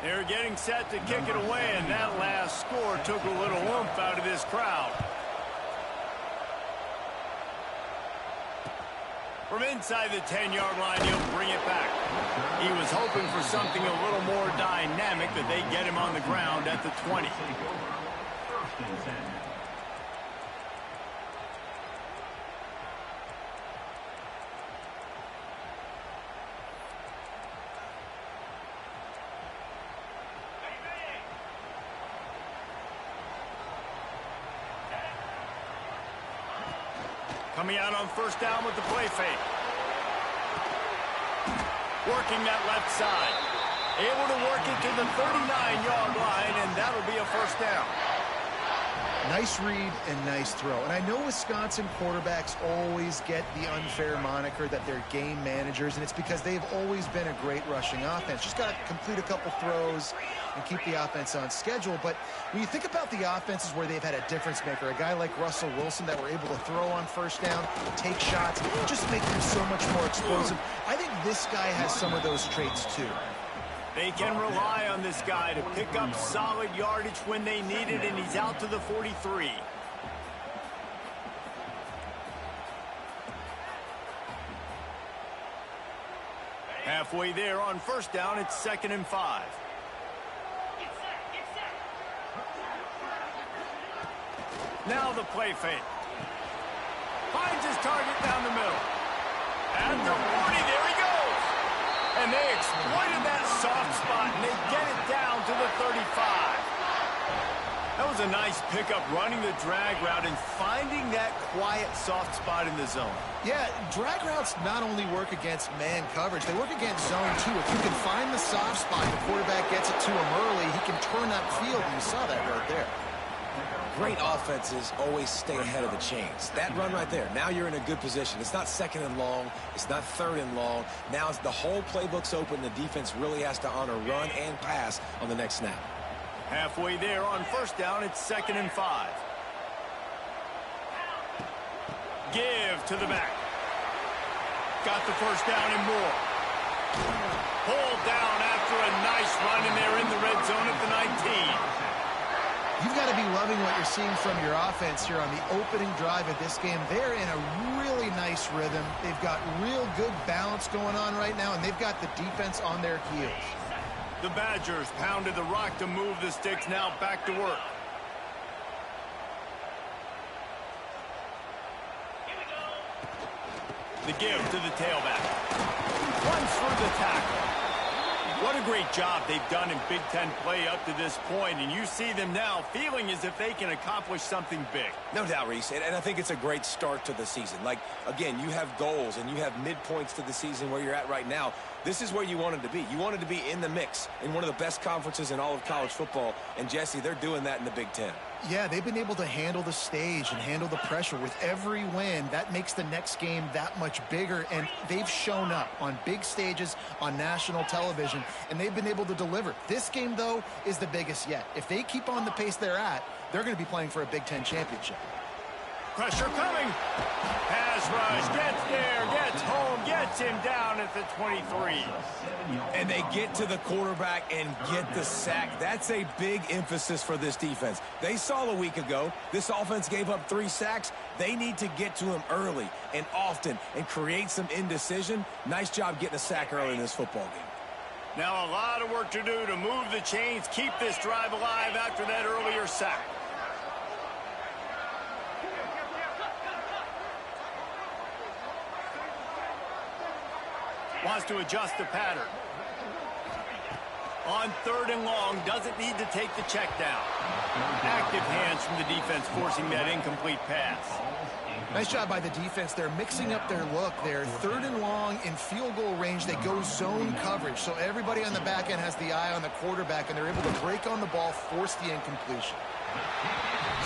They're getting set to kick it away, and that last score took a little oomph out of this crowd. From inside the 10-yard line, he'll bring it back. He was hoping for something a little more dynamic, but they get him on the ground at the 20. Coming out on first down with the play fake. Working that left side. Able to work it to the 39-yard line, and that'll be a first down. Nice read and nice throw. And I know Wisconsin quarterbacks always get the unfair moniker that they're game managers, and it's because they've always been a great rushing offense. Just got to complete a couple throws and keep the offense on schedule. But when you think about the offenses where they've had a difference maker, a guy like Russell Wilson that were able to throw on first down, take shots, just make them so much more explosive. I think this guy has some of those traits too. They can rely on this guy to pick up solid yardage when they need it, and he's out to the 43. Halfway there on first down, it's 2nd and 5. Now the play fake. Finds his target down the middle. At the 40, there he goes. And they exploited that soft spot, and they get it down to the 35. That was a nice pickup, running the drag route and finding that quiet soft spot in the zone. Yeah, drag routes not only work against man coverage, they work against zone too. If you can find the soft spot, the quarterback gets it to him early, he can turn that field, and you saw that right there. Great offenses always stay ahead of the chains. That run right there, now you're in a good position. It's not 2nd and long. It's not 3rd and long. Now it's the whole playbook's open. The defense really has to honor run and pass on the next snap. Halfway there on first down, it's 2nd and 5. Give to the back. Got the first down and more. Pulled down after a nice run, and they're in the red zone at the 19. You've got to be loving what you're seeing from your offense here on the opening drive of this game. They're in a really nice rhythm. They've got real good balance going on right now, and they've got the defense on their heels. The Badgers pounded the rock to move the sticks, now back to work. The give to the tailback. Runs through the tackle. What a great job they've done in Big Ten play up to this point, and you see them now feeling as if they can accomplish something big. No doubt, Reese, and I think it's a great start to the season. Like, again, you have goals and you have midpoints to the season where you're at right now. This is where you wanted to be. You wanted to be in the mix in one of the best conferences in all of college football, and Jesse, they're doing that in the Big Ten. Yeah, they've been able to handle the stage and handle the pressure. With every win, that makes the next game that much bigger, and they've shown up on big stages on national television, and they've been able to deliver. This game, though, is the biggest yet. If they keep on the pace they're at, they're going to be playing for a Big Ten championship. Pressure coming. Pass rush, gets there, gets home, gets him down at the 23. And they get to the quarterback and get the sack. That's a big emphasis for this defense. They saw a week ago, this offense gave up 3 sacks. They need to get to him early and often and create some indecision. Nice job getting a sack early in this football game. Now a lot of work to do to move the chains, keep this drive alive after that earlier sack. Wants to adjust the pattern. On 3rd and long, doesn't need to take the check down. Active hands from the defense forcing that incomplete pass. Nice job by the defense. They're mixing up their look. They're 3rd and long in field goal range. They go zone coverage, so everybody on the back end has the eye on the quarterback, and they're able to break on the ball, force the incompletion.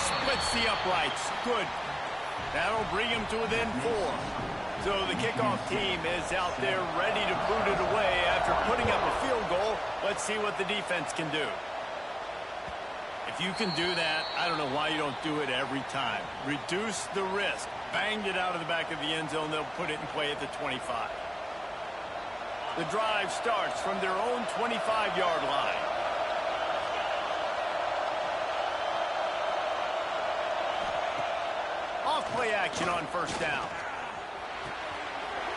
Splits the uprights. Good. That'll bring him to within 4. So the kickoff team is out there ready to boot it away after putting up a field goal. Let's see what the defense can do. If you can do that, I don't know why you don't do it every time. Reduce the risk. Banged it out of the back of the end zone. They'll put it in play at the 25. The drive starts from their own 25-yard line. play action on first down.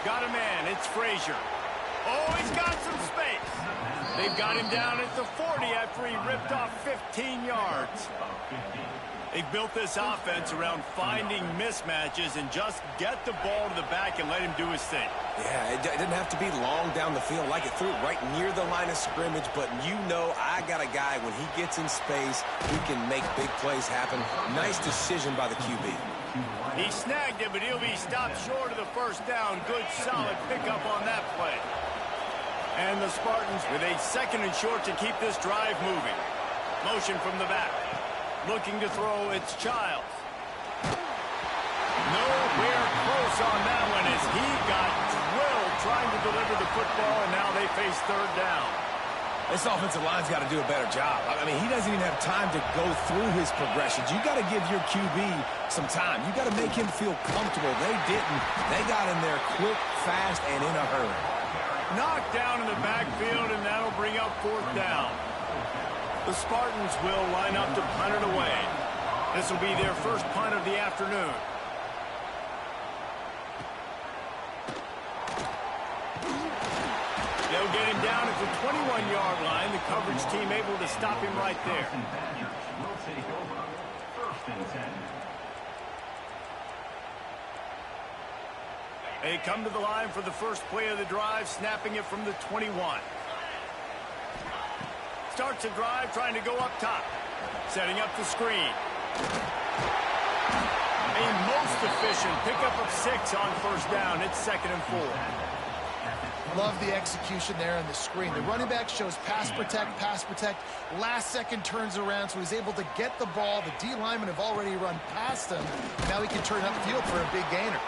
Got a man. It's Frazier. Oh, he's got some space. They've got him down at the 40 after he ripped off 15 yards. They've built this offense around finding mismatches and just get the ball to the back and let him do his thing. Yeah, it didn't have to be long down the field. Like it threw it right near the line of scrimmage, but you know I got a guy, when he gets in space, he can make big plays happen. Nice decision by the QB. He snagged it, but he'll be stopped short of the first down. Good, solid pickup on that play. And the Spartans with a 2nd and short to keep this drive moving. Motion from the back. Looking to throw, it's Childs. Nowhere close on that one as he got drilled trying to deliver the football, and now they face 3rd down. This offensive line's got to do a better job. I mean, he doesn't even have time to go through his progressions. You got to give your QB some time. You got to make him feel comfortable. They didn't. They got in there quick, fast, and in a hurry. Knocked down in the backfield, and that'll bring up 4th down. The Spartans will line up to punt it away. This will be their first punt of the afternoon. They'll get him down at the 21-yard line. The coverage team able to stop him right there. Will take over 1st and 10. They come to the line for the first play of the drive, snapping it from the 21. Starts a drive, trying to go up top. Setting up the screen. A most efficient pickup of 6 on first down. It's 2nd and 4. Love the execution there on the screen. The running back shows pass protect, pass protect. Last second turns around, so he's able to get the ball. The D linemen have already run past him. Now he can turn upfield for a big gainer.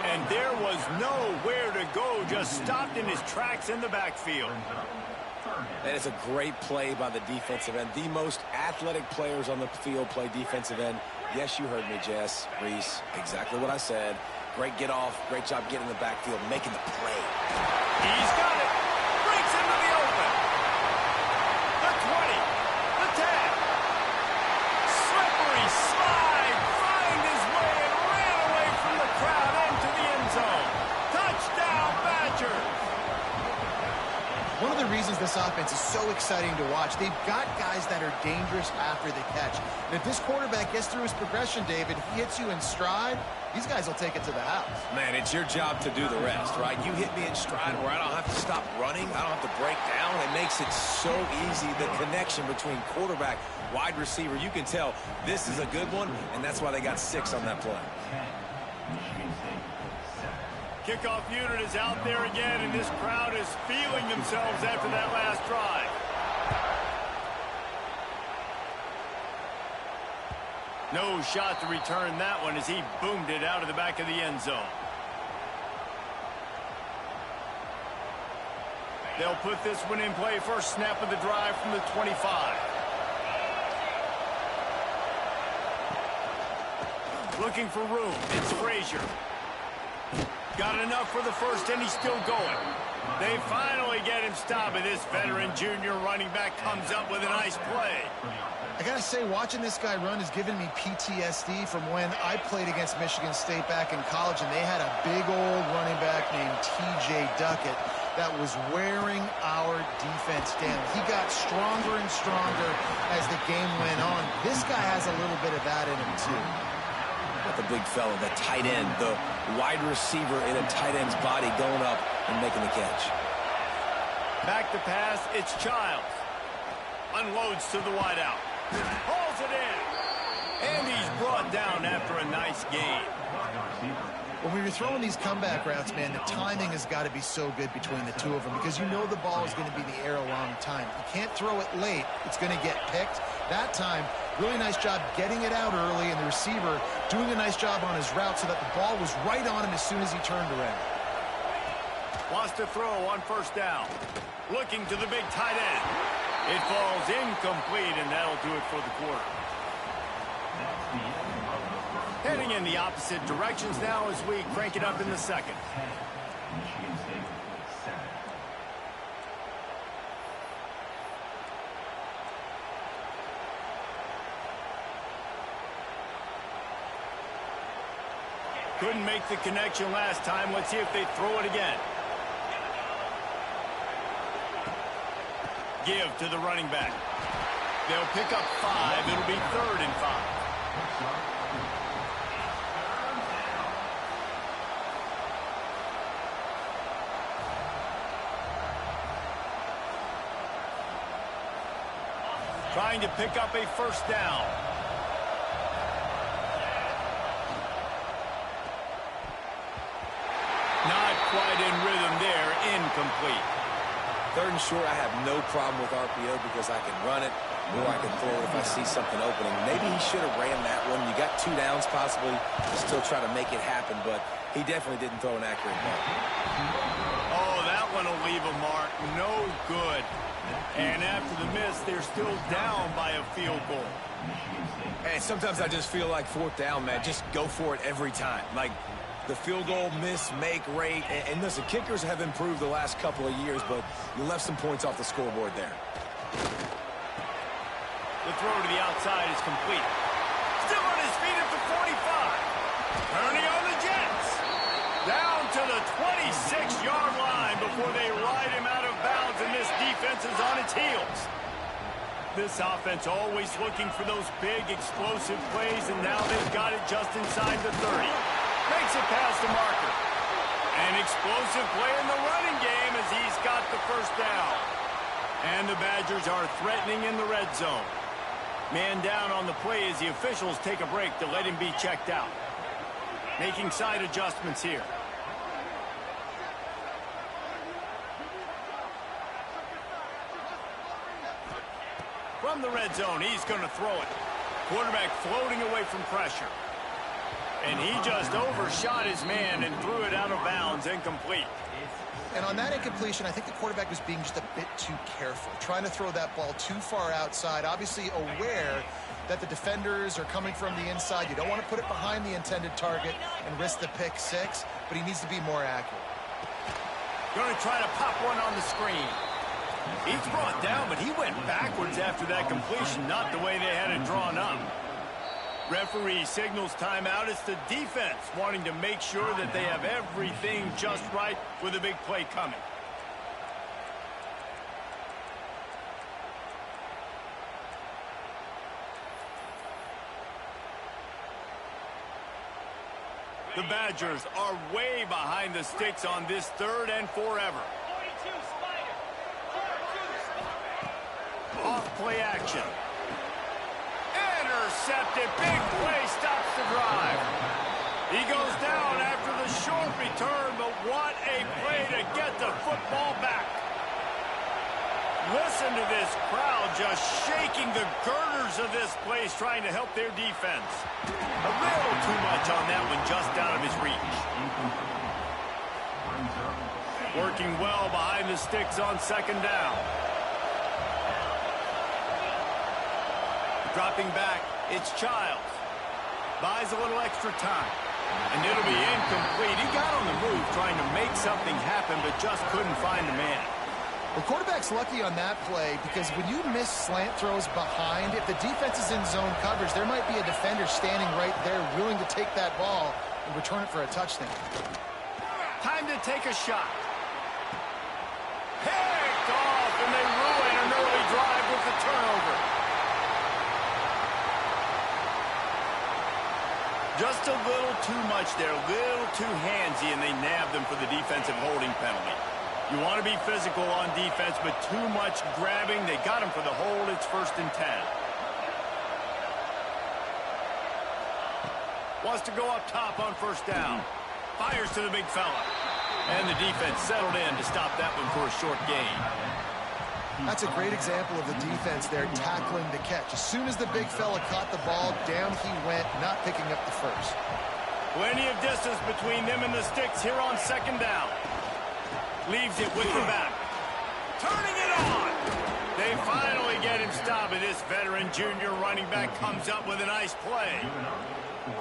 And there was nowhere to go, just stopped in his tracks in the backfield. That is a great play by the defensive end. The most athletic players on the field play defensive end. Yes, you heard me, Jess, Reese. Exactly what I said. Great get off. Great job getting in the backfield, making the play. He's got it. Breaks into the open. The 20. The 10. Slippery slide. Find his way and ran away from the crowd into the end zone. Touchdown, Badgers. One of the reasons this offense is so exciting to watch, they've got guys that are dangerous after the catch. And if this quarterback gets through his progression, David, he hits you in stride, these guys will take it to the house. Man, it's your job to do the rest, right? You hit me in stride where I don't have to stop running. I don't have to break down. It makes it so easy, the connection between quarterback, wide receiver. You can tell this is a good one, and that's why they got 6 on that play. Kickoff unit is out there again, and this crowd is feeling themselves after that last drive. No shot to return that one as he boomed it out of the back of the end zone. They'll put this one in play. First snap of the drive from the 25. Looking for room. It's Frazier. Got enough for the first, and he's still going. They finally get him stopped, and this veteran junior running back comes up with a nice play. I gotta say, watching this guy run has given me PTSD from when I played against Michigan State back in college, and they had a big old running back named T.J. Duckett that was wearing our defense down. He got stronger and stronger as the game went on. This guy has a little bit of that in him, too. Not the big fella, the tight end, the wide receiver in a tight end's body going up and making the catch. Back to pass, it's Childs. Unloads to the wideout. Hauls it in. And he's brought down after a nice gain. When we were throwing these comeback routes, man, the timing has got to be so good between the two of them because you know the ball is going to be in the air a long time. You can't throw it late. It's going to get picked. That time, really nice job getting it out early, and the receiver doing a nice job on his route so that the ball was right on him as soon as he turned around. Wants to throw on first down. Looking to the big tight end. It falls incomplete, and that'll do it for the quarter. Heading in the opposite directions now as we crank it up in the second. Couldn't make the connection last time. Let's see if they throw it again. Give to the running back. They'll pick up 5. It'll be 3rd and 5. Trying to pick up a first down. Not quite in rhythm there. Incomplete. 3rd and short, I have no problem with RPO because I can run it or I can throw it if I see something opening. Maybe he should have ran that one. You got 2 downs possibly to still try to make it happen, but he definitely didn't throw an accurate ball. Oh, that one will leave a mark. No good. And after the miss, they're still down by a field goal. Hey, sometimes I just feel like 4th down, man. Just go for it every time. Like, the field goal miss-make rate. And listen, kickers have improved the last couple of years, but you left some points off the scoreboard there. The throw to the outside is complete. Still on his feet at the 45. Turning on the Jets. Down to the 26-yard line before they ride him out of bounds, and this defense is on its heels. This offense always looking for those big, explosive plays, and now they've got it just inside the 30. Makes it past the marker. An explosive play in the running game as he's got the first down. And the Badgers are threatening in the red zone. Man down on the play as the officials take a break to let him be checked out. Making side adjustments here. From the red zone, he's going to throw it. Quarterback floating away from pressure. And he just overshot his man and threw it out of bounds, incomplete. And on that incompletion, I think the quarterback was being just a bit too careful, trying to throw that ball too far outside, obviously aware that the defenders are coming from the inside. You don't want to put it behind the intended target and risk the pick 6, but he needs to be more accurate. Going to try to pop one on the screen. He's brought down, but he went backwards after that completion, not the way they had it drawn up. Referee signals timeout. It's the defense wanting to make sure that they have everything just right with a big play coming. The Badgers are way behind the sticks on this 3rd and forever. Off play action. Intercepted. Big play stops the drive. He goes down after the short return, but what a play to get the football back. Listen to this crowd just shaking the girders of this place, trying to help their defense. A little too much on that one, just out of his reach. Working well behind the sticks on 2nd down. Dropping back, it's Childs. Buys a little extra time. And it'll be incomplete. He got on the move trying to make something happen, but just couldn't find the man. The quarterback's lucky on that play because when you miss slant throws behind, if the defense is in zone coverage, there might be a defender standing right there willing to take that ball and return it for a touchdown. Time to take a shot. Picked off, and they ruin an early drive with the turnover. Just a little too much there, a little too handsy, and they nabbed them for the defensive holding penalty. You want to be physical on defense, but too much grabbing. They got him for the hold. It's 1st and 10. Wants to go up top on 1st down. Fires to the big fella. And the defense settled in to stop that one for a short gain. That's a great example of the defense there tackling the catch. As soon as the big fella caught the ball, down he went, not picking up the first. Plenty of distance between them and the sticks here on 2nd down. Leaves it with the back. Turning it on. They finally get him stopped, and this veteran junior running back comes up with a nice play.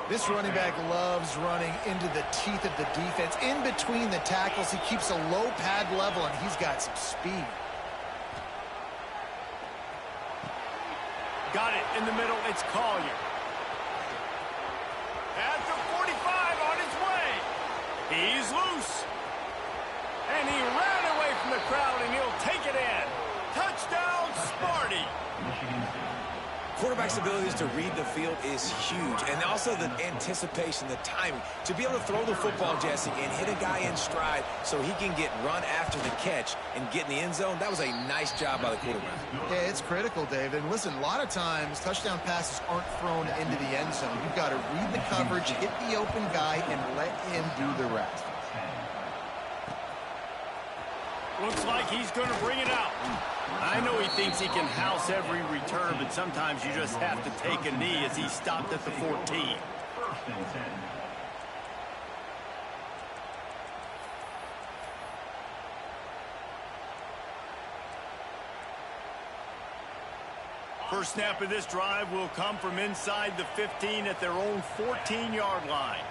This running back loves running into the teeth of the defense. In between the tackles, he keeps a low pad level, and he's got some speed. Got it in the middle. It's Collier. At the 45 on his way. He's loose. And he ran away from the crowd, and he'll take it in. Touchdown, Sparty. Quarterback's abilities to read the field is huge, and also the anticipation, the timing. To be able to throw the football, Jesse, and hit a guy in stride so he can get run after the catch and get in the end zone, that was a nice job by the quarterback. Yeah, it's critical, Dave. And listen, a lot of times touchdown passes aren't thrown into the end zone. You've got to read the coverage, hit the open guy, and let him do the rest. Looks like he's going to bring it out. I know he thinks he can house every return, but sometimes you just have to take a knee as he stopped at the 14. 1st and 10. First snap of this drive will come from inside the 15 at their own 14-yard line.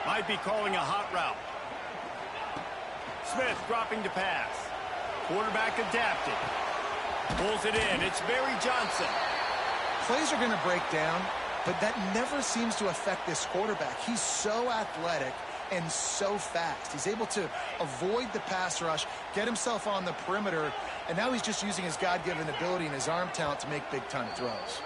Might be calling a hot route. Smith dropping to pass. Quarterback adapted. Pulls it in. It's Barry Johnson. Plays are going to break down, but that never seems to affect this quarterback. He's so athletic and so fast. He's able to avoid the pass rush, get himself on the perimeter, and now he's just using his God-given ability and his arm talent to make big-time throws.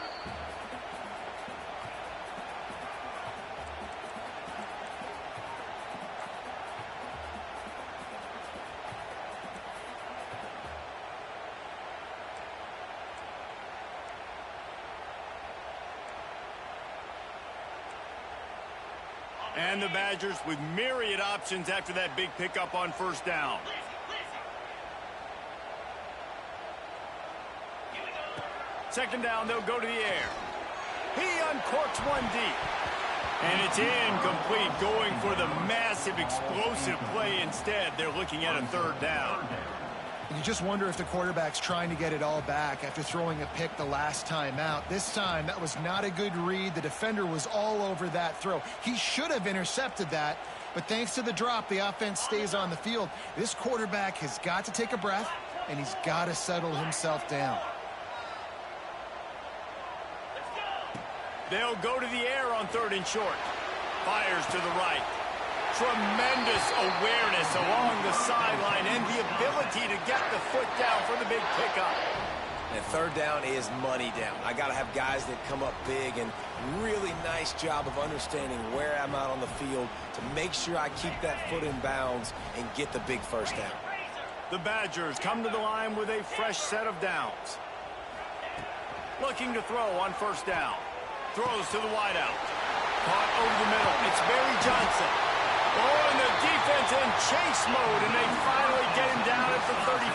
And the Badgers with myriad options after that big pickup on first down. Second down, they'll go to the air. He uncorks one deep. And it's incomplete, going for the massive explosive play instead. They're looking at a third down. You just wonder if the quarterback's trying to get it all back after throwing a pick the last time out. This time, that was not a good read. The defender was all over that throw. He should have intercepted that, but thanks to the drop, the offense stays on the field. This quarterback has got to take a breath, and he's got to settle himself down. They'll go to the air on 3rd and short. Fires to the right. Tremendous awareness along the sideline and the ability to get the foot down for the big pickup. And 3rd down is money down. I got to have guys that come up big, and really nice job of understanding where I'm out on the field to make sure I keep that foot in bounds and get the big first down. The Badgers come to the line with a fresh set of downs. Looking to throw on first down. Throws to the wideout. Caught over the middle. It's Barry Johnson. Oh, and the defense in chase mode, and they finally get him down at the 35.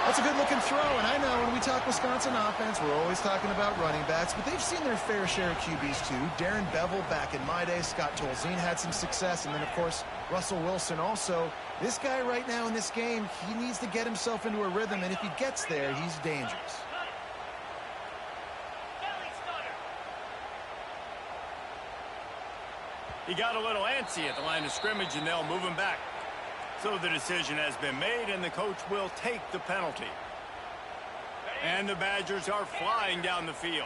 That's a good-looking throw, and I know when we talk Wisconsin offense, we're always talking about running backs, but they've seen their fair share of QBs too. Darren Bevel back in my day, Scott Tolzien had some success, and then, of course, Russell Wilson also. This guy right now in this game, he needs to get himself into a rhythm, and if he gets there, he's dangerous. He got a little antsy at the line of scrimmage, and they'll move him back. So the decision has been made, and the coach will take the penalty. And the Badgers are flying down the field.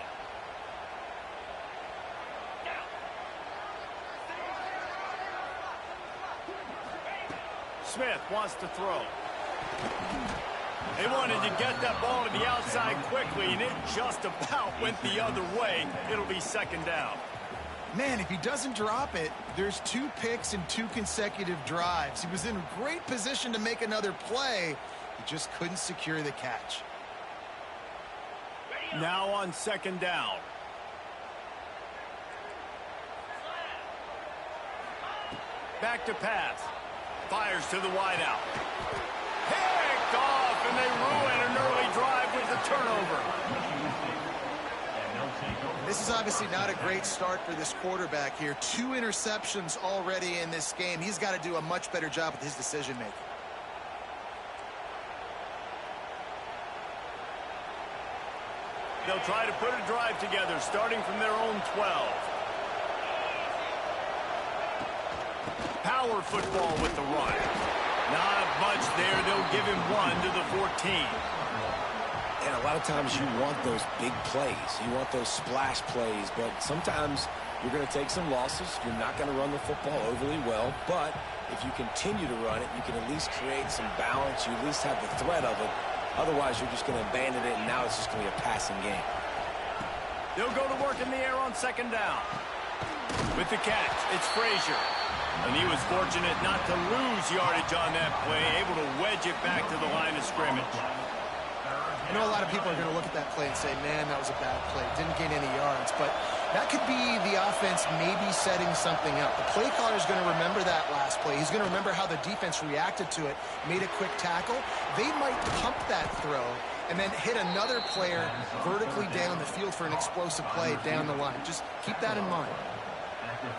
Smith wants to throw. They wanted to get that ball to the outside quickly, and it just about went the other way. It'll be 2nd down. Man, if he doesn't drop it, there's 2 picks and 2 consecutive drives. He was in great position to make another play. He just couldn't secure the catch. Now on 2nd down. Back to pass. Fires to the wideout. Picked off, and they ruin an early drive with the turnover. This is obviously not a great start for this quarterback here. 2 interceptions already in this game. He's got to do a much better job with his decision-making. They'll try to put a drive together, starting from their own 12. Power football with the run. Not much there. They'll give him 1 to the 14. And a lot of times you want those big plays. You want those splash plays. But sometimes You're going to take some losses. You're not going to run the football overly well, but if you continue to run it, you can at least create some balance. You at least have the threat of it. Otherwise, you're just going to abandon it, and now it's just going to be a passing game. They'll go to work in the air on second down. With the catch, it's Frazier. And he was fortunate not to lose yardage on that play, able to wedge it back to the line of scrimmage. I know a lot of people are going to look at that play and say, man, that was a bad play. Didn't gain any yards. But that could be the offense maybe setting something up. The play caller is going to remember that last play. He's going to remember how the defense reacted to it, made a quick tackle. They might pump that throw and then hit another player vertically down the field for an explosive play down the line. Just keep that in mind.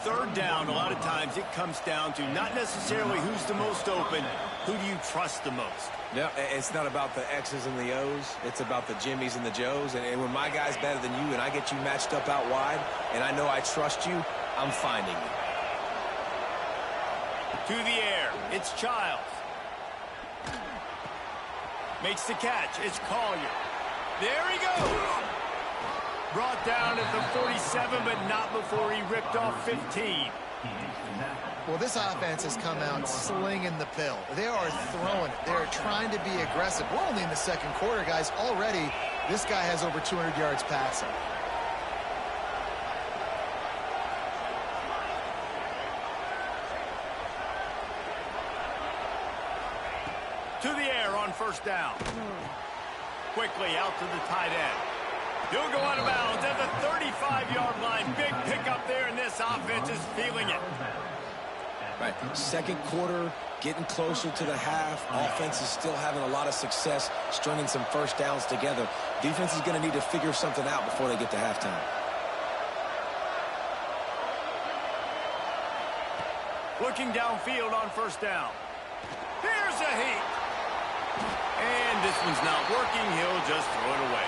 Third down, a lot of times it comes down to not necessarily who's the most open, who do you trust the most? No, it's not about the X's and the O's. It's about the Jimmies and the Joes. And when my guy's better than you and I get you matched up out wide and I know I trust you, I'm finding you. To the air, it's Childs. Makes the catch, it's Collier. There he goes! Brought down at the 47, but not before he ripped off 15. Well, this offense has come out slinging the pill. They are throwing it. They're trying to be aggressive. We're only in the second quarter, guys. Already, this guy has over 200 yards passing. To the air on first down. Quickly out to the tight end. He'll go out of bounds at the 35-yard line. Big pickup there, and this offense is feeling it. Right, second quarter, getting closer to the half. Offense is still having a lot of success stringing some first downs together. Defense is going to need to figure something out before they get to halftime. Looking downfield on first down. Here's a heat. And this one's not working. He'll just throw it away.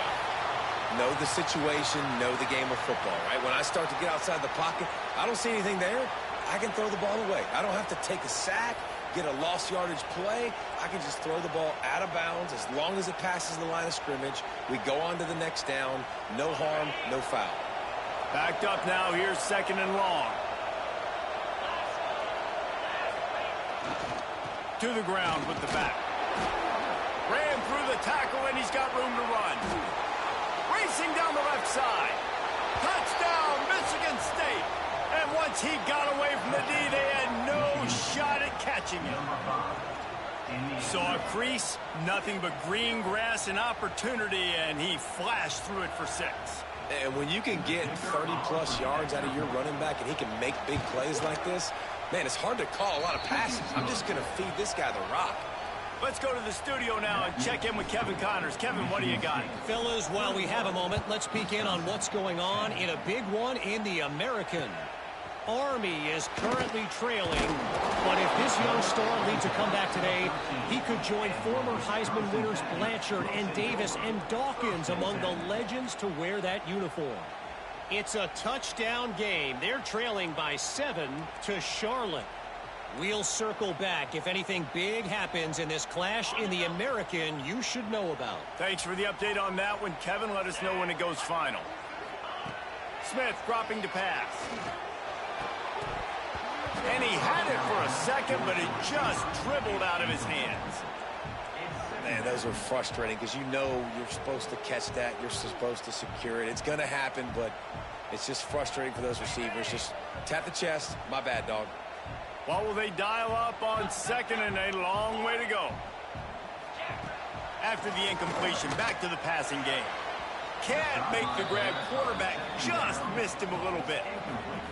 Know the situation, know the game of football, right? When I start to get outside the pocket, I don't see anything there. I can throw the ball away. I don't have to take a sack, get a lost yardage play. I can just throw the ball out of bounds as long as it passes the line of scrimmage. We go on to the next down. No harm, no foul. Backed up now. Here's second and long. To the ground with the back. Ran through the tackle, and he's got room to run. Racing down the left side. Touchdown, Michigan State. And once he got away from the D, they had no shot at catching him. Saw a crease, nothing but green grass and opportunity, and he flashed through it for 6. And when you can get 30-plus yards out of your running back and he can make big plays like this, man, it's hard to call a lot of passes. I'm just going to feed this guy the rock. Let's go to the studio now and check in with Kevin Connors. Kevin, what do you got? Fellas, while we have a moment, let's peek in on what's going on in a big one in the American. Army is currently trailing, but if this young star leads a comeback today, he could join former Heisman winners Blanchard and Davis and Dawkins among the legends to wear that uniform. It's a touchdown game. They're trailing by 7 to Charlotte. We'll circle back if anything big happens in this clash in the American you should know about. Thanks for the update on that one, Kevin. Let us know when it goes final. Smith dropping to pass. And he had it for a second, but it just dribbled out of his hands. Man, those are frustrating because you know you're supposed to catch that. You're supposed to secure it. It's going to happen, but it's just frustrating for those receivers. Just tap the chest. My bad, dog. What will they dial up on second and a long way to go? After the incompletion, back to the passing game. Can't make the grab. Quarterback just missed him a little bit.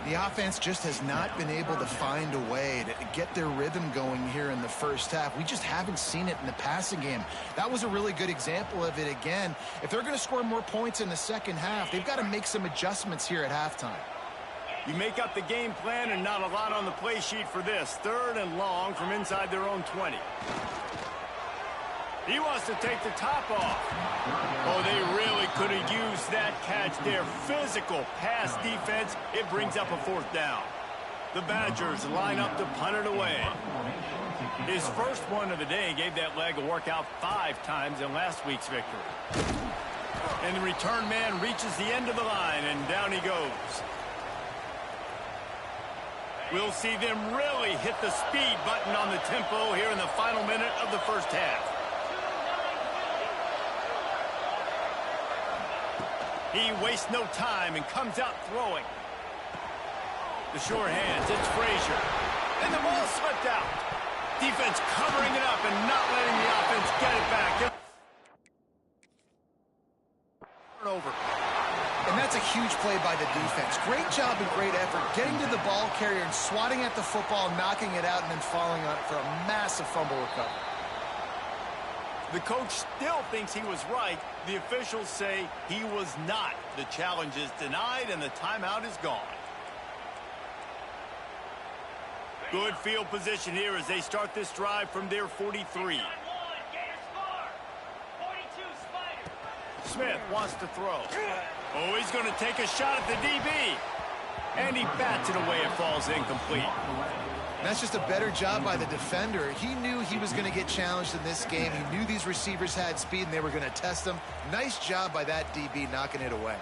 The offense just has not been able to find a way to get their rhythm going here in the first half. We just haven't seen it in the passing game. That was a really good example of it again. If they're going to score more points in the second half, they've got to make some adjustments here at halftime. You make up the game plan and not a lot on the play sheet for this. Third and long from inside their own 20. He wants to take the top off. Oh, they really could have used that catch there. Physical pass defense. It brings up a fourth down. The Badgers line up to punt it away. His first one of the day gave that leg a workout 5 times in last week's victory. And the return man reaches the end of the line, and down he goes. We'll see them really hit the speed button on the tempo here in the final minute of the first half. He wastes no time and comes out throwing. The sure hands, it's Frazier. And the ball slipped out. Defense covering it up and not letting the offense get it back. Turnover. And that's a huge play by the defense. Great job and great effort getting to the ball carrier and swatting at the football, knocking it out, and then falling on it for a massive fumble recovery. The coach still thinks he was right. The officials say he was not. The challenge is denied, and the timeout is gone. Good field position here as they start this drive from their 43. Smith wants to throw. Oh, he's going to take a shot at the DB. And he bats it away. It falls incomplete. That's just a better job by the defender. He knew he was going to get challenged in this game. He knew these receivers had speed and they were going to test him. Nice job by that DB knocking it away.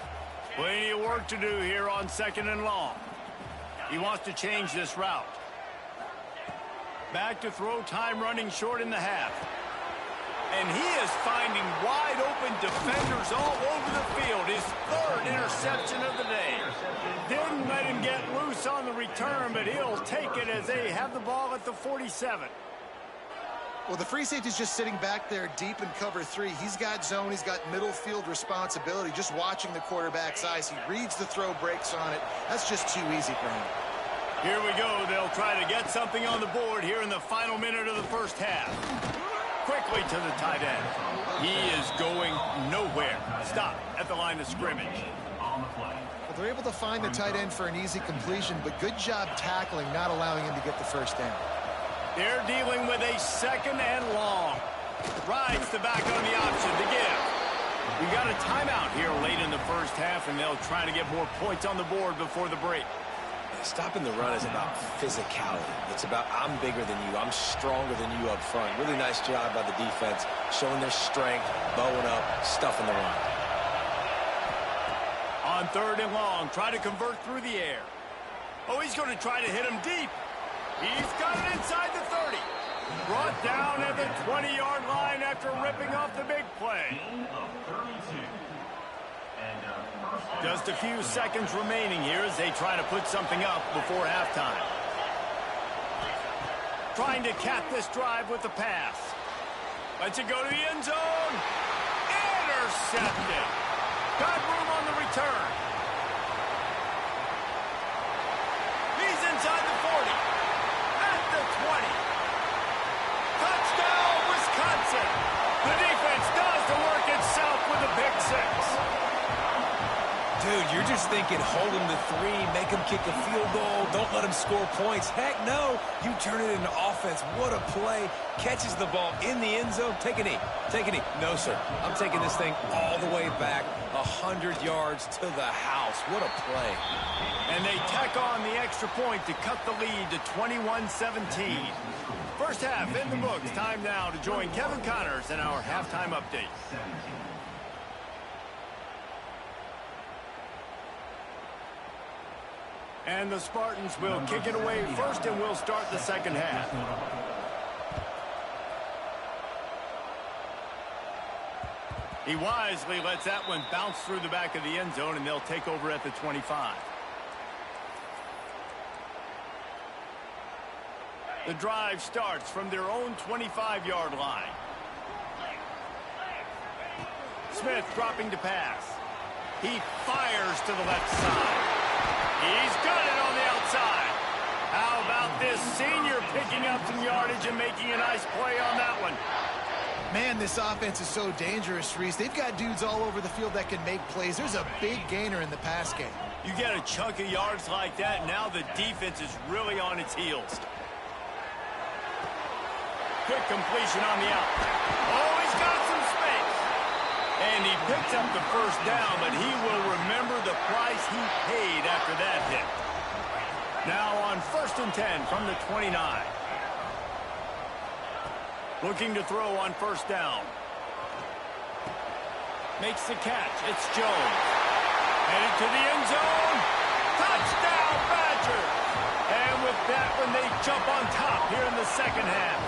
Plenty of work to do here on 2nd and long. He wants to change this route. Back to throw, time running short in the half. And he is finding wide open defenders all over the field. His 3rd interception of the day. Didn't let him get loose on the return, but he'll take it as they have the ball at the 47. Well, the free safety's just sitting back there deep in cover 3. He's got zone. He's got middle field responsibility. Just watching the quarterback's eyes. He reads the throw, breaks on it. That's just too easy for him. Here we go. They'll try to get something on the board here in the final minute of the first half. Quickly to the tight end. He is going nowhere. Stop at the line of scrimmage. Well, they're able to find the tight end for an easy completion, but good job tackling, not allowing him to get the first down. They're dealing with a 2nd and long. Rides the back on the option to give. We got a timeout here late in the first half, and they'll try to get more points on the board before the break. Stopping the run is about physicality. It's about I'm bigger than you. I'm stronger than you up front. Really nice job by the defense, showing their strength, bowing up, stuffing the run. On 3rd and long, try to convert through the air. Oh, he's going to try to hit him deep. He's got it inside the 30. Brought down at the 20-yard line after ripping off the big play. Just a few seconds remaining here as they try to put something up before halftime. Trying to cap this drive with the pass. Lets it go to the end zone. Intercepted. Got room on the return. He's inside the 40. At the 20. Touchdown, Wisconsin. The defense does the work itself with a pick 6. Dude, you're just thinking, hold him to 3, make him kick a field goal, don't let him score points. Heck no, you turn it into offense. What a play. Catches the ball in the end zone. Take a knee. Take a knee. No, sir. I'm taking this thing all the way back 100 yards to the house. What a play. And they tack on the extra point to cut the lead to 21-17. First half in the books. Time now to join Kevin Connors in our halftime update. And the Spartans will kick it away first, and we'll start the second half. He wisely lets that one bounce through the back of the end zone, and they'll take over at the 25. The drive starts from their own 25-yard line. Smith dropping to pass. He fires to the left side. He's got it on the outside. How about this senior picking up some yardage and making a nice play on that one? Man, this offense is so dangerous, Reese. They've got dudes all over the field that can make plays. There's a big gainer in the pass game. You get a chunk of yards like that, now the defense is really on its heels. Quick completion on the out. Oh, he's got some space. And he picks up the first down, but he will remember the price he paid after that hit. Now on 1st and 10 from the 29. Looking to throw on 1st down. Makes the catch. It's Jones. Headed to the end zone. Touchdown, Badgers. And with that when they jump on top here in the second half.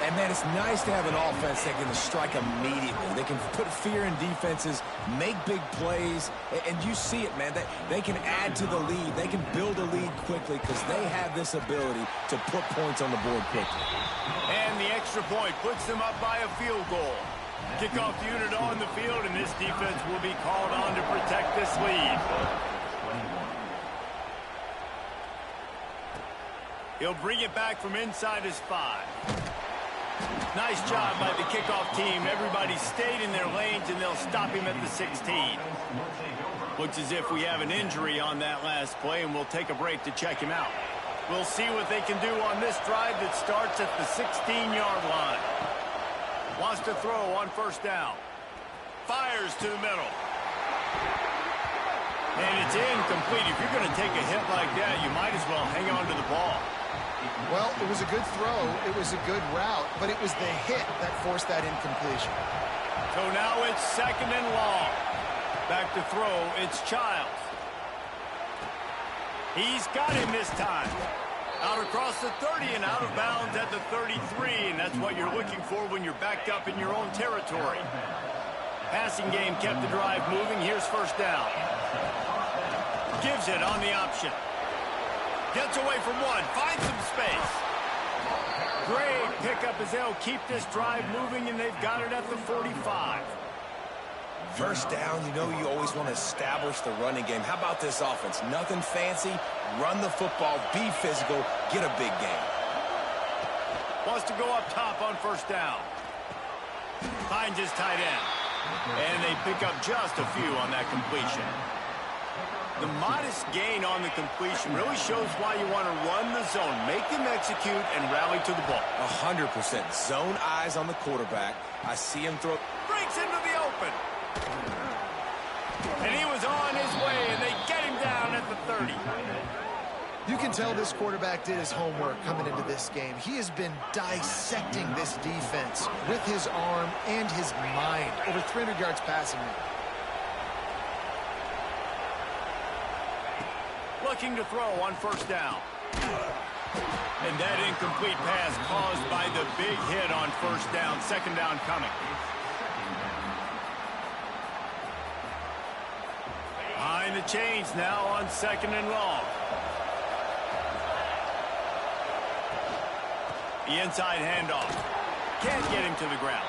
And, man, it's nice to have an offense that can strike immediately. They can put fear in defenses, make big plays, and you see it, man. They can add to the lead. They can build a lead quickly because they have this ability to put points on the board quickly. And the extra point puts them up by a field goal. Kickoff unit on the field, and this defense will be called on to protect this lead. He'll bring it back from inside his 5. Nice job by the kickoff team. Everybody stayed in their lanes, and they'll stop him at the 16. Looks as if we have an injury on that last play, and we'll take a break to check him out. We'll see what they can do on this drive that starts at the 16-yard line. Wants to throw on first down. Fires to the middle. And it's incomplete. If you're going to take a hit like that, you might as well hang on to the ball. Well, it was a good throw. It was a good route, but it was the hit that forced that incompletion. So now it's second and long. Back to throw, it's Childs. He's got him this time. Out across the 30 and out of bounds at the 33, and that's what you're looking for when you're backed up in your own territory. Passing game kept the drive moving. Here's first down. Gives it on the option. Gets away from one. Finds some space. Great pickup as they'll keep this drive moving, and they've got it at the 45. First down, you know you always want to establish the running game. How about this offense? Nothing fancy. Run the football, be physical, get a big gain. Wants to go up top on first down. Finds his tight end. And they pick up just a few on that completion. The modest gain on the completion really shows why you want to run the zone, make them execute, and rally to the ball. 100%. Zone eyes on the quarterback. I see him throw. Breaks into the open. And he was on his way, and they get him down at the 30. You can tell this quarterback did his homework coming into this game. He has been dissecting this defense with his arm and his mind. Over 300 yards passing now. Looking to throw on first down. And that incomplete pass caused by the big hit on first down. Second down coming. Behind the chains now on second and long. The inside handoff. Can't get him to the ground.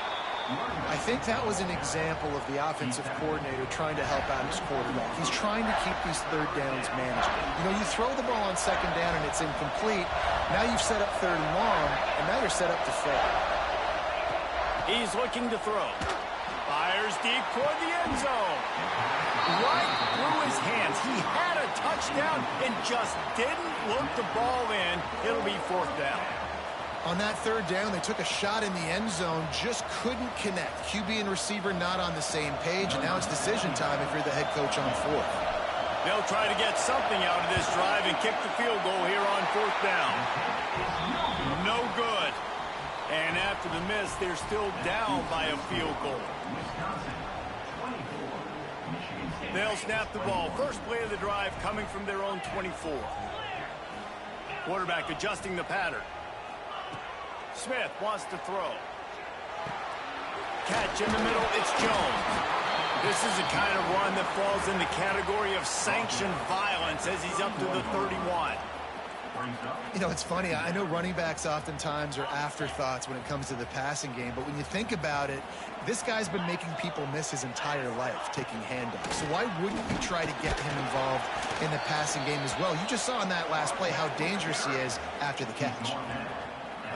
I think that was an example of the offensive coordinator trying to help out his quarterback. He's trying to keep these third downs manageable. You know, you throw the ball on second down and it's incomplete. Now you've set up third and long, and now you're set up to fail. He's looking to throw. Fires deep toward the end zone. Right through his hands. He had a touchdown and just didn't look the ball in. It'll be fourth down. On that third down, they took a shot in the end zone, just couldn't connect. QB and receiver not on the same page, and now it's decision time if you're the head coach on fourth. They'll try to get something out of this drive and kick the field goal here on fourth down. No good. And after the miss, they're still down by a field goal. They'll snap the ball. First play of the drive coming from their own 24. Quarterback adjusting the pattern. Smith wants to throw. Catch in the middle, it's Jones. This is a kind of run that falls in the category of sanctioned violence as he's up to the 31. You know, it's funny. I know running backs oftentimes are afterthoughts when it comes to the passing game, but when you think about it, this guy's been making people miss his entire life taking handoffs. So why wouldn't you try to get him involved in the passing game as well? You just saw in that last play how dangerous he is after the catch.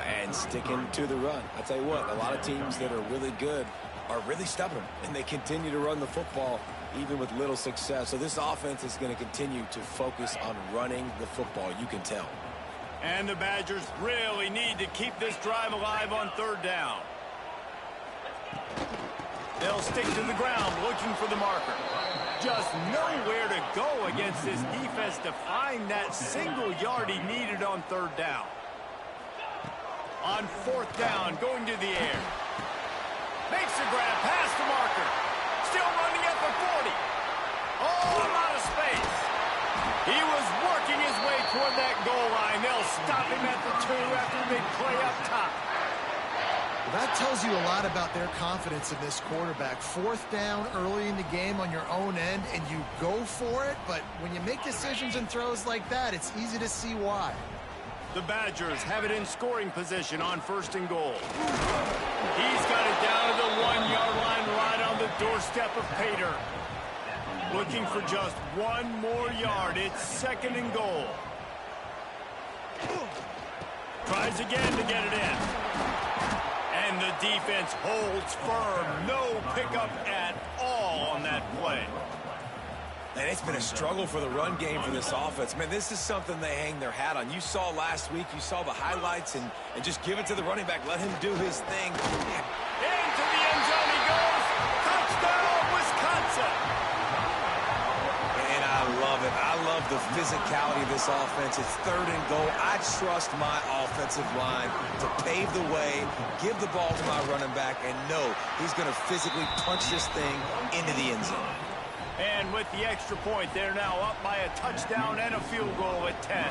And sticking to the run. I tell you what, a lot of teams that are really good are really stubborn, and they continue to run the football even with little success. So this offense is going to continue to focus on running the football. You can tell. And the Badgers really need to keep this drive alive on third down. They'll stick to the ground looking for the marker. Just nowhere to go against this defense to find that single yard he needed on third down. On fourth down, going to the air. Makes the grab, past the marker. Still running at the 40. Oh, a lot of space. He was working his way toward that stop him at the 2 after a big play up top. Well, that tells you a lot about their confidence in this quarterback. 4th down early in the game on your own end, and you go for it, but when you make decisions and throws like that, it's easy to see why. The Badgers have it in scoring position on 1st and goal. He's got it down to the 1-yard line right on the doorstep of Pater. Looking for just 1 more yard. It's 2nd and goal. Tries again to get it in. And the defense holds firm. No pickup at all on that play. And it's been a struggle for the run game for this offense. Man, this is something they hang their hat on. You saw last week, you saw the highlights, and just give it to the running back. Let him do his thing. Into the end zone he goes. Touchdown, Wisconsin. And I love it. I love the physicality of this offense. It's 3rd and goal. I trust my offensive line to pave the way, give the ball to my running back, and know he's going to physically punch this thing into the end zone. And with the extra point, they're now up by a touchdown and a field goal at 10.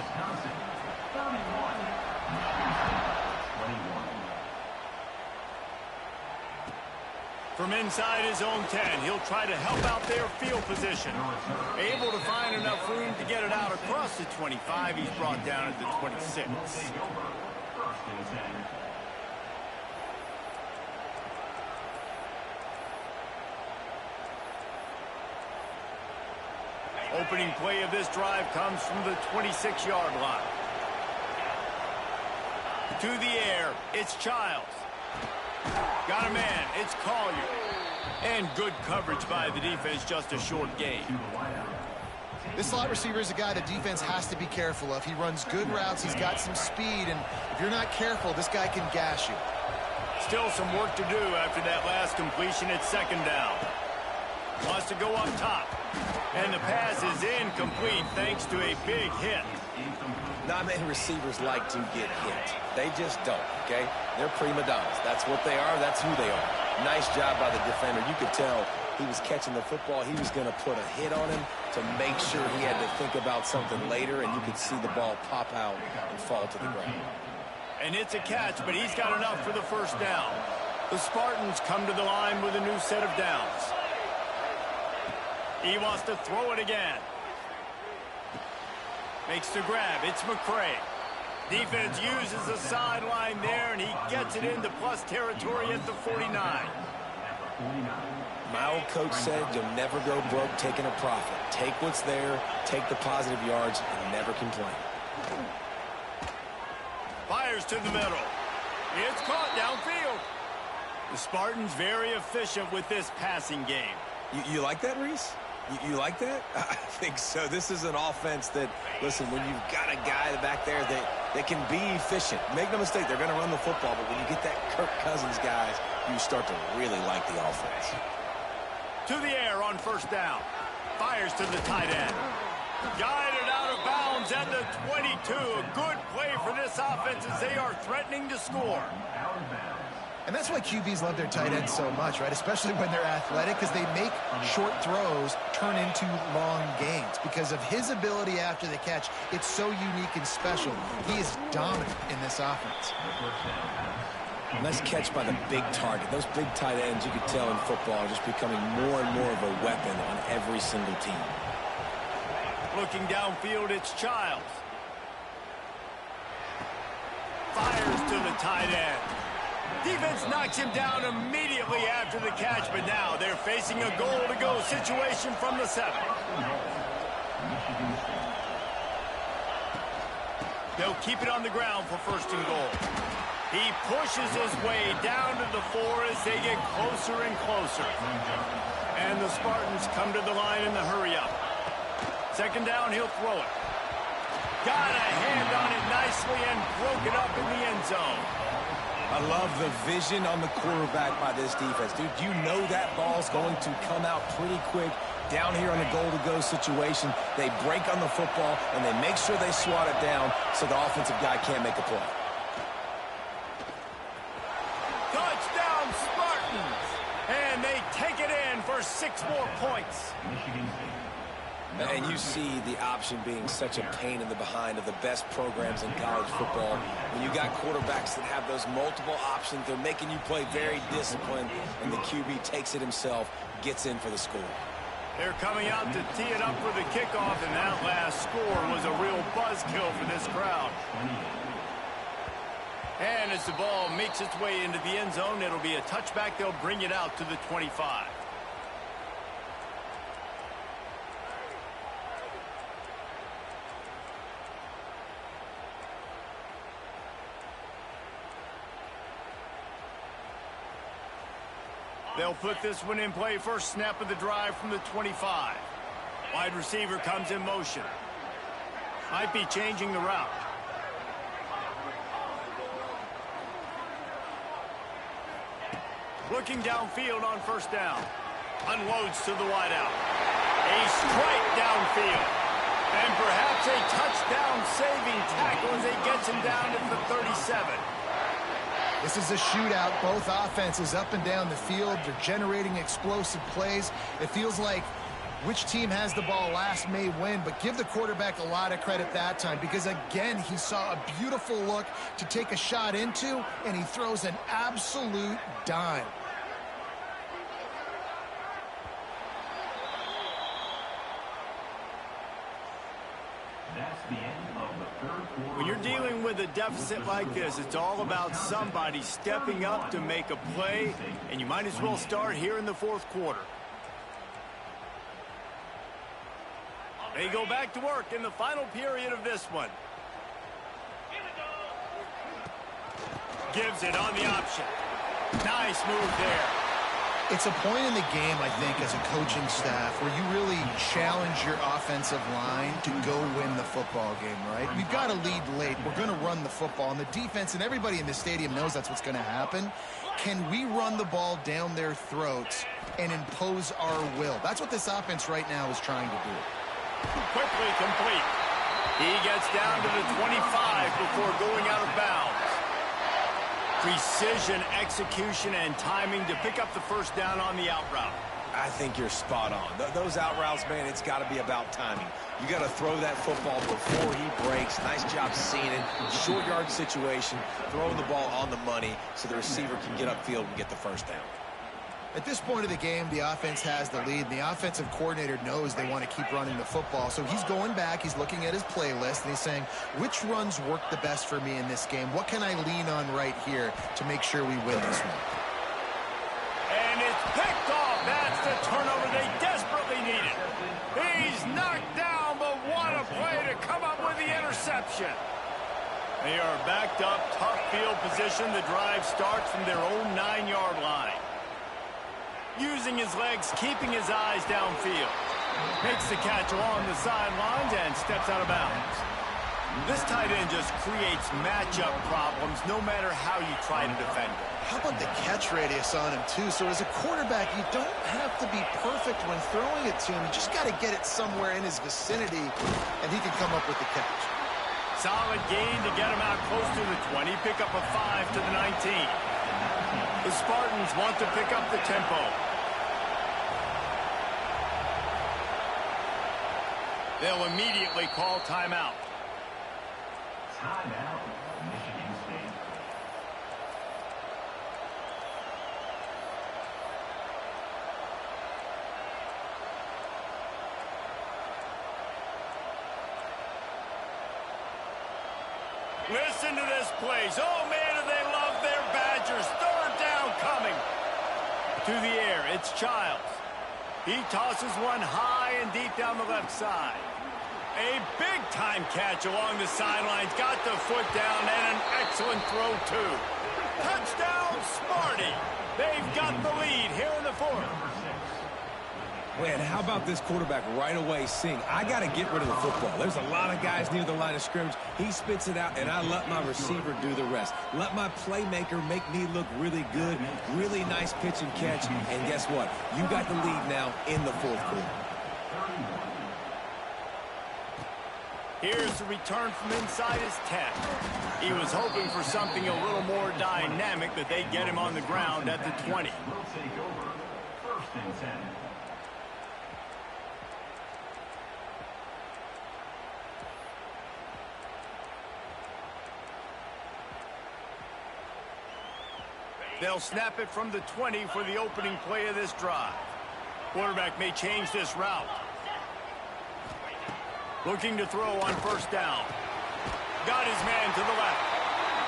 From inside his own 10, he'll try to help out their field position. Able to find enough room to get it out across the 25. He's brought down at the 26. Opening play of this drive comes from the 26-yard line. To the air, it's Childs. Got a man, it's Collier. And good coverage by the defense, just a short gain. This slot receiver is a guy the defense has to be careful of. He runs good routes, he's got some speed, and if you're not careful, this guy can gash you. Still some work to do after that last completion at 2nd down. Wants to go up top. And the pass is incomplete thanks to a big hit. Not many receivers like to get hit. They just don't, okay? They're prima donnas. That's what they are. That's who they are. Nice job by the defender. You could tell he was catching the football. He was going to put a hit on him to make sure he had to think about something later, and you could see the ball pop out and fall to the ground. And it's a catch, but he's got enough for the 1st down. The Spartans come to the line with a new set of downs. He wants to throw it again. Makes the grab. It's McCray. Defense uses the sideline there, and he gets it into plus territory at the 49. My old coach said you'll never go broke taking a profit. Take what's there, take the positive yards, and never complain. Fires to the middle. It's caught downfield. The Spartans very efficient with this passing game. You like that, Reese? You like that? I think so. This is an offense that, listen, when you've got a guy back there that can be efficient, make no mistake, they're going to run the football, but when you get that Kirk Cousins guys, you start to really like the offense. To the air on 1st down. Fires to the tight end. Guided out of bounds at the 22. A good play for this offense as they are threatening to score. And that's why QBs love their tight ends so much, right? Especially when they're athletic, because they make short throws turn into long gains. Because of his ability after the catch, it's so unique and special. He is dominant in this offense. Nice catch by the big target. Those big tight ends, you could tell in football, are just becoming more and more of a weapon on every single team. Looking downfield, it's Childs. Fires to the tight end. Defense knocks him down immediately after the catch, but now they're facing a goal-to-go situation from the 7. They'll keep it on the ground for 1st and goal. He pushes his way down to the 4 as they get closer and closer. And the Spartans come to the line in the hurry-up. 2nd down, he'll throw it. Got a hand on it nicely and broke it up in the end zone. I love the vision on the quarterback by this defense. Dude, you know that ball's going to come out pretty quick. Down here on the goal-to-go situation, they break on the football, and they make sure they swat it down so the offensive guy can't make a play. Touchdown, Spartans! And they take it in for 6 more points. And you see the option being such a pain in the behind of the best programs in college football. When you got quarterbacks that have those multiple options, they're making you play very disciplined, and the QB takes it himself, gets in for the score. They're coming out to tee it up for the kickoff, and that last score was a real buzzkill for this crowd. And as the ball makes its way into the end zone, it'll be a touchback. They'll bring it out to the 25. They'll put this one in play. First snap of the drive from the 25. Wide receiver comes in motion. Might be changing the route. Looking downfield on first down. Unloads to the wideout. A strike downfield. And perhaps a touchdown-saving tackle as he gets him down to the 37. This is a shootout. Both offenses up and down the field. They're generating explosive plays. It feels like which team has the ball last may win, but give the quarterback a lot of credit that time because, again, he saw a beautiful look to take a shot into, and he throws an absolute dime. That's the end of the third quarter. When you're dealing with a deficit like this, it's all about somebody stepping up to make a play, and you might as well start here in the fourth quarter. They go back to work in the final period of this one. Gives it on the option. Nice move there. It's a point in the game, I think, as a coaching staff where you really challenge your offensive line to go win the football game, right? We've got to lead late. We're going to run the football. And the defense and everybody in the stadium knows that's what's going to happen. Can we run the ball down their throats and impose our will? That's what this offense right now is trying to do. Quickly complete. He gets down to the 25 before going out of bounds. Precision, execution, and timing to pick up the first down on the out route. I think you're spot on. Those out routes, man, it's got to be about timing. You got to throw that football before he breaks. Nice job seeing it. Short yard situation, throwing the ball on the money so the receiver can get upfield and get the first down. At this point of the game, the offense has the lead, and the offensive coordinator knows they want to keep running the football. So he's going back, he's looking at his playlist, and he's saying, which runs work the best for me in this game? What can I lean on right here to make sure we win this one? And it's picked off. That's the turnover they desperately needed. He's knocked down, but what a play to come up with the interception. They are backed up, tough field position. The drive starts from their own 9-yard line. Using his legs, keeping his eyes downfield. Makes the catch along the sidelines and steps out of bounds. This tight end just creates matchup problems no matter how you try to defend him. How about the catch radius on him, too? So as a quarterback, you don't have to be perfect when throwing it to him. You just got to get it somewhere in his vicinity, and he can come up with the catch. Solid gain to get him out close to the 20. Pick up a 5 to the 19. The Spartans want to pick up the tempo. They'll immediately call timeout. Timeout, Michigan State. Listen to this place. Oh, man, do they love their Badgers. Third down coming. To the air, it's Childs. He tosses one high and deep down the left side. A big-time catch along the sidelines. Got the foot down and an excellent throw, too. Touchdown, Sparty. They've got the lead here in the fourth. Man, how about this quarterback right away seeing, I got to get rid of the football. There's a lot of guys near the line of scrimmage. He spits it out, and I let my receiver do the rest. Let my playmaker make me look really good. Really nice pitch and catch. And guess what? You got the lead now in the fourth quarter. Here's the return from inside his 10. He was hoping for something a little more dynamic, but they get him on the ground at the 20. We'll take over. 1st and 10. They'll snap it from the 20 for the opening play of this drive. Quarterback may change this route. Looking to throw on first down. Got his man to the left.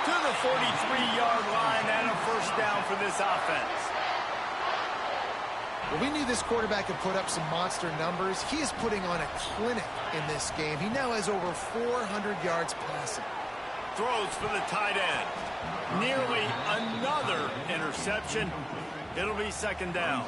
To the 43-yard line and a first down for this offense. Well, we knew this quarterback could put up some monster numbers. He is putting on a clinic in this game. He now has over 400 yards passing. Throws for the tight end. Nearly another interception. It'll be second down.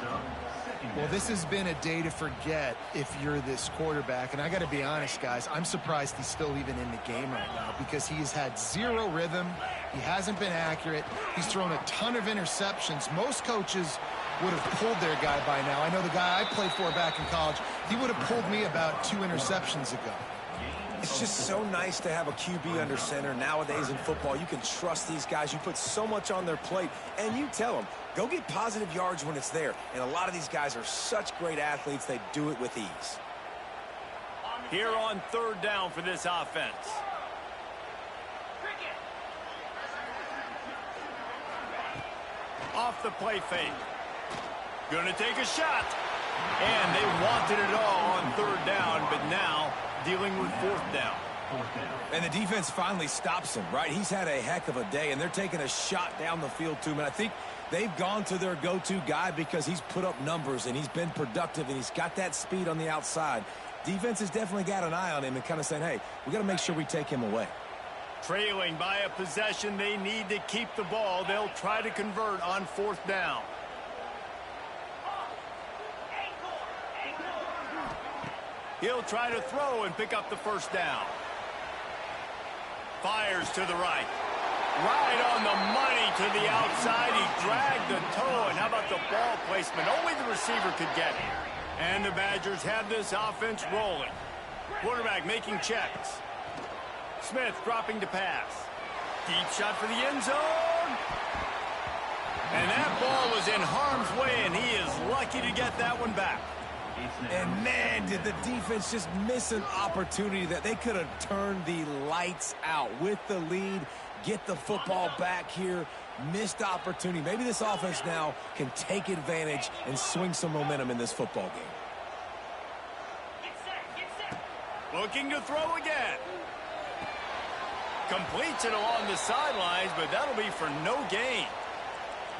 Well, this has been a day to forget if you're this quarterback. And I got to be honest, guys, I'm surprised he's still even in the game right now because he's had zero rhythm. He hasn't been accurate. He's thrown a ton of interceptions. Most coaches would have pulled their guy by now. I know the guy I played for back in college, he would have pulled me about 2 interceptions ago. It's just so nice to have a QB under center. Nowadays in football, you can trust these guys. You put so much on their plate, and you tell them, go get positive yards when it's there. And a lot of these guys are such great athletes, they do it with ease. Here on third down for this offense. Off the play fake. Gonna take a shot. And they wanted it all on third down, but now dealing with fourth down. And the defense finally stops him, right? He's had a heck of a day, and they're taking a shot down the field to him. And I think they've gone to their go-to guy because he's put up numbers, and he's been productive, and he's got that speed on the outside. Defense has definitely got an eye on him and kind of saying, hey, we got to make sure we take him away. Trailing by a possession, they need to keep the ball. They'll try to convert on fourth down. He'll try to throw and pick up the first down. Fires to the right. Right on the money to the outside. He dragged the toe. And how about the ball placement? Only the receiver could get it. And the Badgers have this offense rolling. Quarterback making checks. Smith dropping to pass. Deep shot for the end zone. And that ball was in harm's way, and he is lucky to get that one back. And, man, did the defense just miss an opportunity that they could have turned the lights out with the lead, get the football back here, missed opportunity. Maybe this offense now can take advantage and swing some momentum in this football game. Looking to throw again. Completes it along the sidelines, but that'll be for no gain.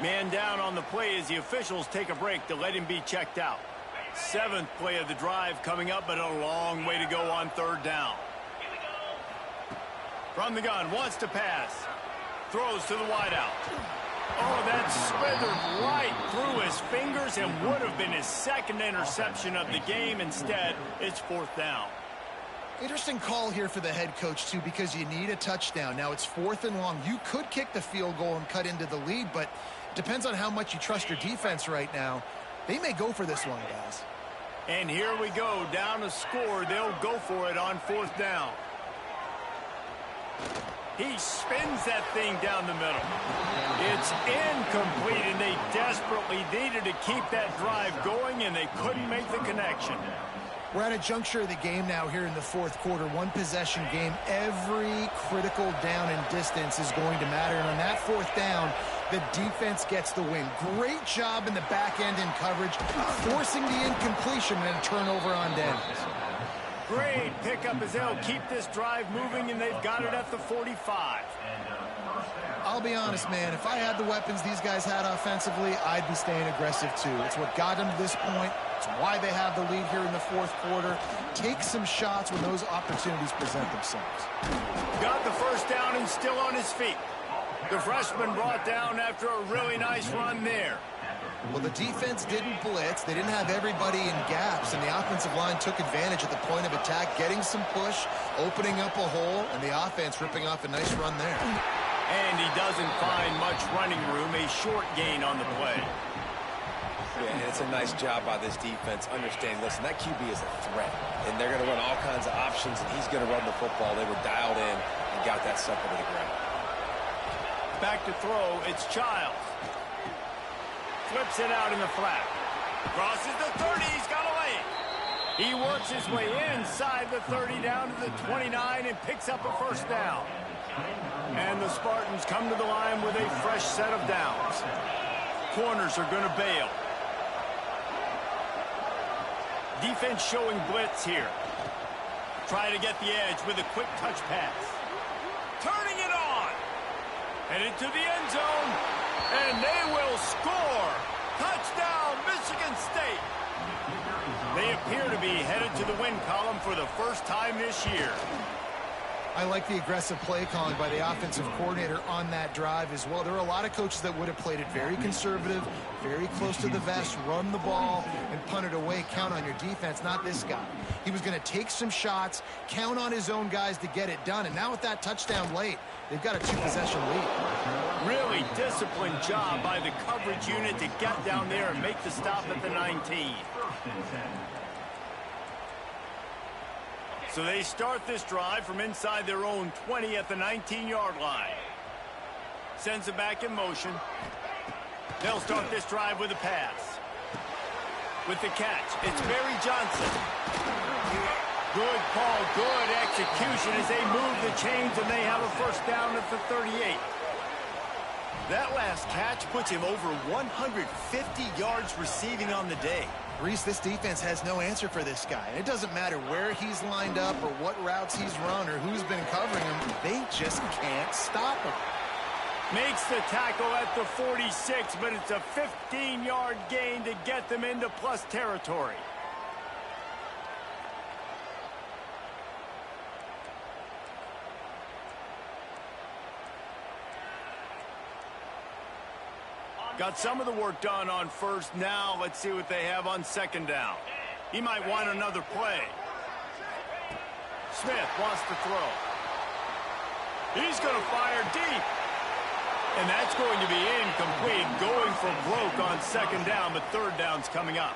Man down on the play as the officials take a break to let him be checked out. 7th play of the drive coming up, but a long way to go on third down. From the gun, wants to pass. Throws to the wideout. Oh, that slithered right through his fingers and would have been his second interception of the game. Instead, it's fourth down. Interesting call here for the head coach, too, because you need a touchdown. Now, it's 4th and long. You could kick the field goal and cut into the lead, but depends on how much you trust your defense right now. They may go for this one, guys. And here we go. Down a score. They'll go for it on fourth down. He spins that thing down the middle. It's incomplete, and they desperately needed to keep that drive going, and they couldn't make the connection. We're at a juncture of the game now here in the fourth quarter. One possession game. Every critical down and distance is going to matter. And on that fourth down, the defense gets the win. Great job in the back end in coverage, forcing the incompletion and a turnover on downs. Great pickup as they'll keep this drive moving, and they've got it at the 45. I'll be honest, man. If I had the weapons these guys had offensively, I'd be staying aggressive too. It's what got them to this point. It's why they have the lead here in the fourth quarter. Take some shots when those opportunities present themselves. Got the first down and still on his feet. The freshman brought down after a really nice run there. Well, the defense didn't blitz. They didn't have everybody in gaps, and the offensive line took advantage at the point of attack, getting some push, opening up a hole, and the offense ripping off a nice run there. And he doesn't find much running room, a short gain on the play. Yeah, and it's a nice job by this defense. Understand, listen, that QB is a threat, and they're going to run all kinds of options, and he's going to run the football. They were dialed in and got that sucker to the ground. Back to throw, it's Childs. Flips it out in the flat. Crosses the 30, he's got away. He works his way inside the 30 down to the 29 and picks up a first down. And the Spartans come to the line with a fresh set of downs. Corners are going to bail. Defense showing blitz here. Try to get the edge with a quick touch pass. Turning it on. Headed to the end zone. And they will score. Touchdown, Michigan State. They appear to be headed to the win column for the first time this year. I like the aggressive play calling by the offensive coordinator on that drive as well. There are a lot of coaches that would have played it very conservative, very close to the vest, run the ball, and punt it away. Count on your defense, not this guy. He was going to take some shots, count on his own guys to get it done. And now with that touchdown late, they've got a 2-possession lead. Really disciplined job by the coverage unit to get down there and make the stop at the 19. So they start this drive from inside their own 20 at the 19-yard line. Sends it back in motion. They'll start this drive with a pass. With the catch, it's Barry Johnson. Good call, good execution as they move the chains and they have a first down at the 38. That last catch puts him over 150 yards receiving on the day. Reese, this defense has no answer for this guy. And it doesn't matter where he's lined up or what routes he's run or who's been covering him. They just can't stop him. Makes the tackle at the 46, but it's a 15-yard gain to get them into plus territory. Got some of the work done on first. Now let's see what they have on second down. He might want another play. Smith wants to throw. He's going to fire deep. And that's going to be incomplete. Going for broke on second down, but third down's coming up.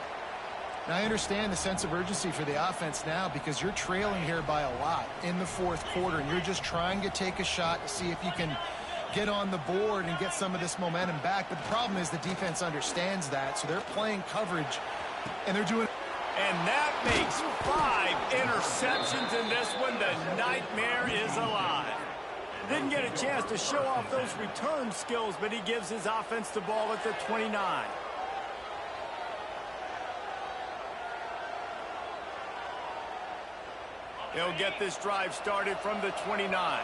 Now, I understand the sense of urgency for the offense now because you're trailing here by a lot in the fourth quarter, and you're just trying to take a shot to see if you can get on the board and get some of this momentum back. But the problem is the defense understands that, so they're playing coverage, and they're doing... And that makes 5 interceptions in this one. The nightmare is alive. Didn't get a chance to show off those return skills, but he gives his offense the ball at the 29. He'll get this drive started from the 29.